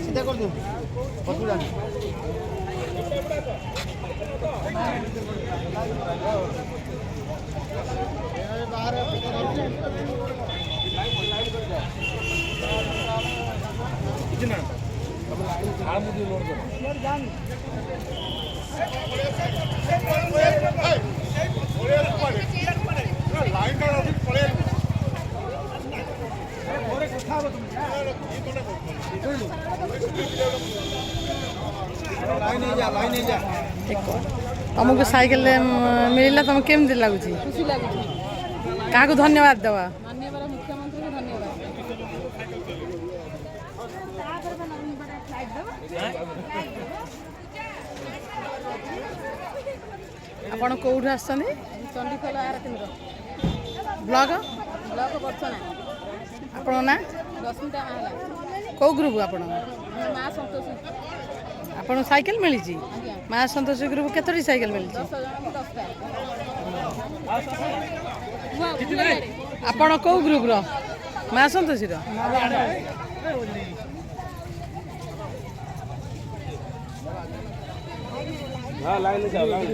सीधा कर दो तुमको साइकिल मिलला तुम केमती लगुच खुशी लगुच क्या धन्यवाद देवा माननीय मुख्यमंत्री को धन्यवाद आपण कौठू आसछन् चंडीखोल आर केन्द्र ब्लॉक ब्लॉक बर्षना आपण ना रश्मिता महला कौ ग्रुप आपण माँ संतोषी आपण साइकिल मिली आज्ञा माँ संतोषी ग्रुप केतोटी साइकिल मिली 10 जन को 10 टा आपण कौ ग्रुप रो माँ संतोषी रो हां लाइन ले जाओ लाइन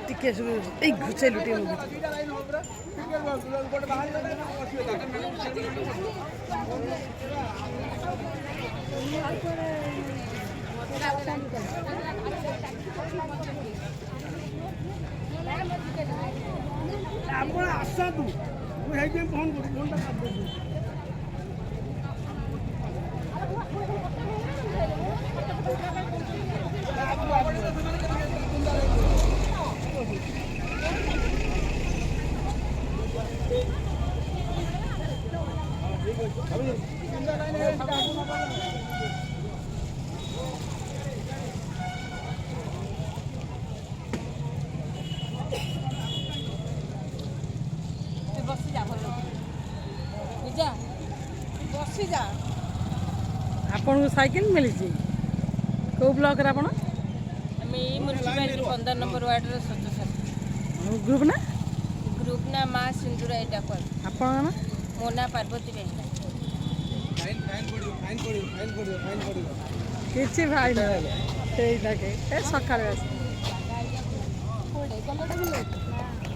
टिके घुचे लुटे आपण आसतु मुझे फोन कर फोन टा कर दे आपन को साइकिल मिली कौ ब्लॉक रे आपण म्यूनिसिपालिटी 15 नंबर वार्ड रे स्वच्छ सर ग्रुप ना माँ सिंधुरा एटा पर आपण ना मोना पार्वती रे किछि भाई ना सकाळे